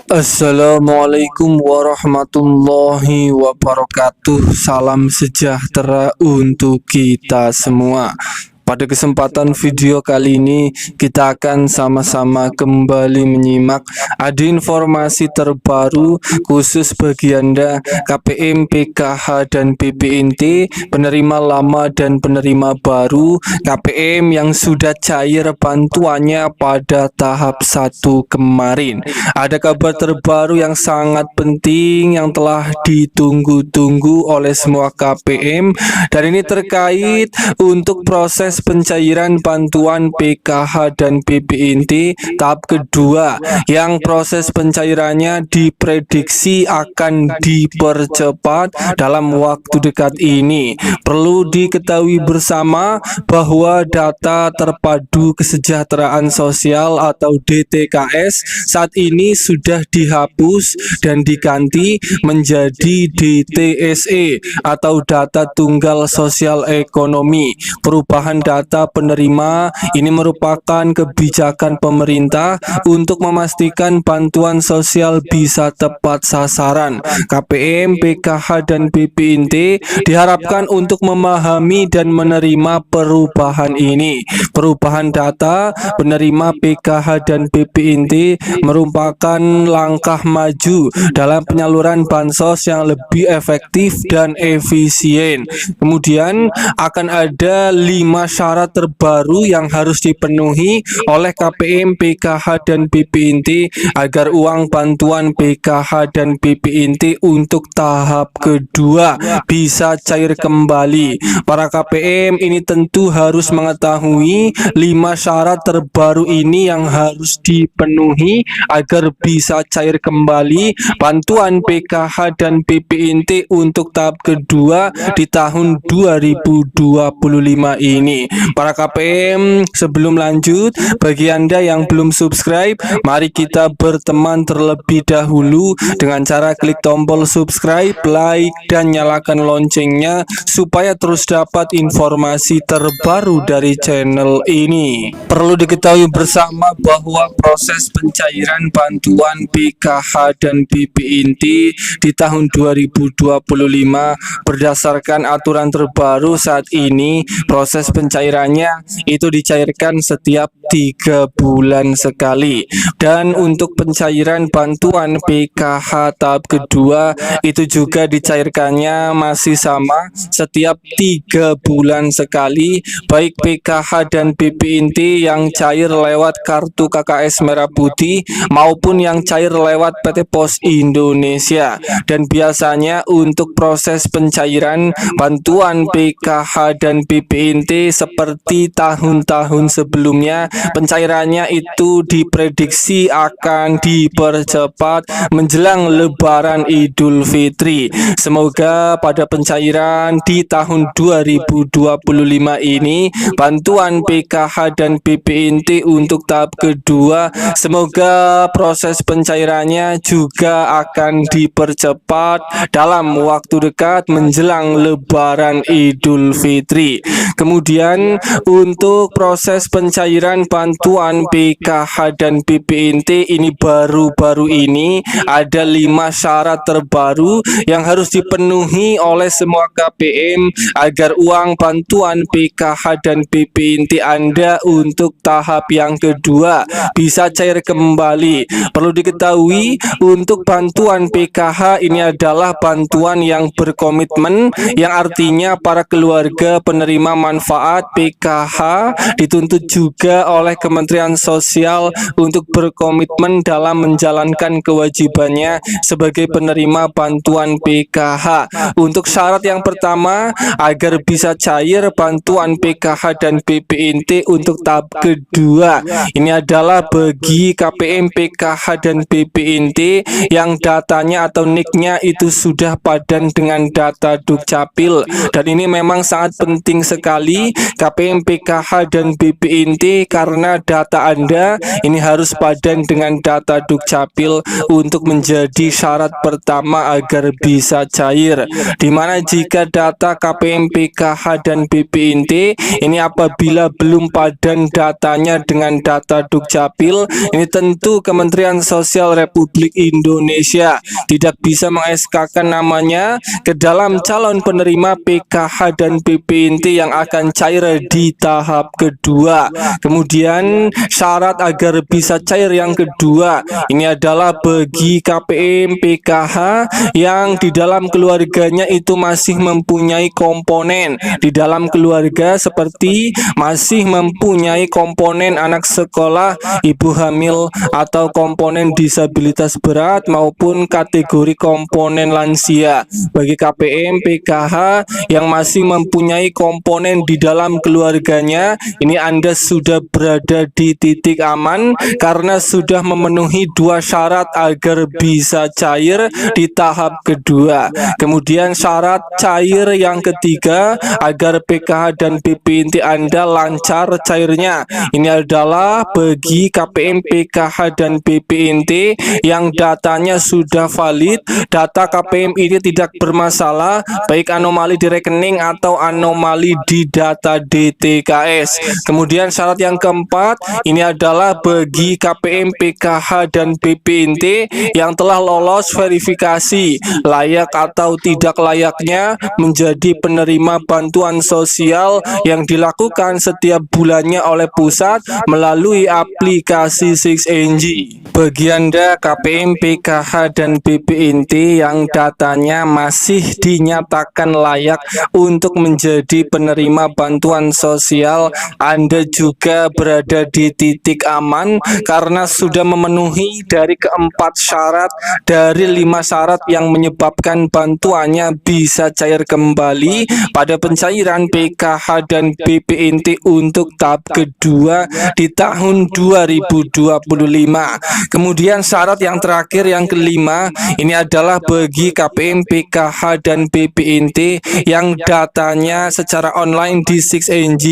Assalamualaikum warahmatullahi wabarakatuh. Salam sejahtera untuk kita semua. Pada kesempatan video kali ini kita akan sama-sama kembali menyimak ada informasi terbaru khusus bagi Anda KPM, PKH dan BPNT, penerima lama dan penerima baru KPM yang sudah cair bantuannya pada tahap 1 kemarin. Ada kabar terbaru yang sangat penting yang telah ditunggu-tunggu oleh semua KPM, dan ini terkait untuk proses pencairan bantuan PKH dan BPNT tahap kedua yang proses pencairannya diprediksi akan dipercepat dalam waktu dekat ini. Perlu diketahui bersama bahwa data terpadu kesejahteraan sosial atau DTKS saat ini sudah dihapus dan diganti menjadi DTSE atau data tunggal sosial ekonomi. Perubahan data penerima ini merupakan kebijakan pemerintah untuk memastikan bantuan sosial bisa tepat sasaran. KPM, PKH dan BPNT diharapkan untuk memahami dan menerima perubahan ini. Perubahan data penerima PKH dan BPNT merupakan langkah maju dalam penyaluran bansos yang lebih efektif dan efisien. Kemudian akan ada 5 syarat terbaru yang harus dipenuhi oleh KPM, PKH dan BPNT agar uang bantuan PKH dan BPNT untuk tahap kedua bisa cair kembali. Para KPM ini tentu harus mengetahui 5 syarat terbaru ini yang harus dipenuhi agar bisa cair kembali bantuan PKH dan BPNT untuk tahap kedua di tahun 2025 ini. Para KPM, sebelum lanjut, bagi Anda yang belum subscribe, mari kita berteman terlebih dahulu dengan cara klik tombol subscribe, like, dan nyalakan loncengnya supaya terus dapat informasi terbaru dari channel ini. Perlu diketahui bersama bahwa proses pencairan bantuan PKH dan BPNT di tahun 2025 berdasarkan aturan terbaru saat ini, proses pencairannya itu dicairkan setiap 3 bulan sekali, dan untuk pencairan bantuan PKH tahap kedua itu juga dicairkannya masih sama setiap 3 bulan sekali, baik PKH dan BPNT yang cair lewat kartu KKS Merah Putih maupun yang cair lewat PT Pos Indonesia. Dan biasanya untuk proses pencairan bantuan PKH dan BPNT seperti tahun-tahun sebelumnya, pencairannya itu diprediksi akan dipercepat menjelang Lebaran Idul Fitri. Semoga pada pencairan di tahun 2025 ini bantuan PKH dan BPNT untuk tahap kedua, semoga proses pencairannya juga akan dipercepat dalam waktu dekat menjelang Lebaran Idul Fitri. Kemudian untuk proses pencairan bantuan PKH dan BPNT ini baru-baru ini ada 5 syarat terbaru yang harus dipenuhi oleh semua KPM agar uang bantuan PKH dan BPNT Anda untuk tahap yang kedua bisa cair kembali. Perlu diketahui untuk bantuan PKH ini adalah bantuan yang berkomitmen, yang artinya para keluarga penerima manfaat PKH dituntut juga oleh Kementerian Sosial untuk berkomitmen dalam menjalankan kewajibannya sebagai penerima bantuan PKH. Untuk syarat yang pertama, agar bisa cair bantuan PKH dan BPNT untuk tahap kedua, ini adalah bagi KPM, PKH dan BPNT yang datanya atau NIK-nya itu sudah padan dengan data Dukcapil, dan ini memang sangat penting sekali KPM, PKH, dan BPNT karena data Anda ini harus padan dengan data Dukcapil untuk menjadi syarat pertama agar bisa cair. Dimana jika data KPM, PKH, dan BPNT ini apabila belum padan datanya dengan data Dukcapil, ini tentu Kementerian Sosial Republik Indonesia tidak bisa meng-SK-kan namanya ke dalam calon penerima PKH dan BPNT yang akan cair di tahap kedua. Kemudian syarat agar bisa cair yang kedua ini adalah bagi KPM, PKH yang di dalam keluarganya itu masih mempunyai komponen di dalam keluarga seperti masih mempunyai komponen anak sekolah, ibu hamil, atau komponen disabilitas berat maupun kategori komponen lansia. Bagi KPM, PKH yang masih mempunyai komponen di dalam keluarganya, ini Anda sudah berada di titik aman karena sudah memenuhi dua syarat agar bisa cair di tahap kedua. Kemudian syarat cair yang ketiga agar PKH dan BPNT Anda lancar cairnya, ini adalah bagi KPM, PKH, dan BPNT yang datanya sudah valid, data KPM ini tidak bermasalah, baik anomali di rekening atau anomali di data DTKS. Kemudian syarat yang keempat ini adalah bagi KPM, PKH, dan BPNT yang telah lolos verifikasi layak atau tidak layaknya menjadi penerima bantuan sosial yang dilakukan setiap bulannya oleh pusat melalui aplikasi 6NG. Bagi Anda KPM, PKH, dan BPNT yang datanya masih dinyatakan layak untuk menjadi penerima bantuan sosial, Anda juga berada di titik aman karena sudah memenuhi dari keempat syarat dari 5 syarat yang menyebabkan bantuannya bisa cair kembali pada pencairan PKH dan BPNT untuk tahap kedua di tahun 2025. Kemudian syarat yang terakhir yang kelima ini adalah bagi KPM, PKH, dan BPNT yang datanya secara online di 6NG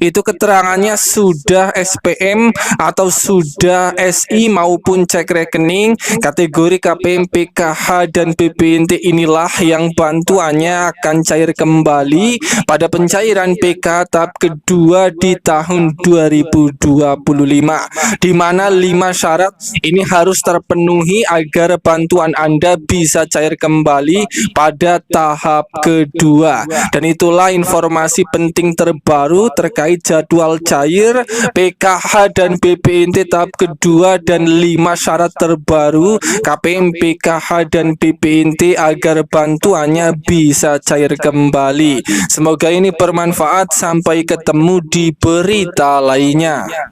itu keterangannya sudah SPM atau sudah SI maupun cek rekening. Kategori KPM, PKH, dan BPNT inilah yang bantuannya akan cair kembali pada pencairan PKH tahap kedua di tahun 2025, di mana 5 syarat ini harus terpenuhi agar bantuan Anda bisa cair kembali pada tahap kedua. Dan itulah informasi penting terbaru terkait jadwal cair PKH dan BPNT tahap kedua dan 5 syarat terbaru KPM, PKH, dan BPNT agar bantuannya bisa cair kembali. Semoga ini bermanfaat. Sampai ketemu di berita lainnya.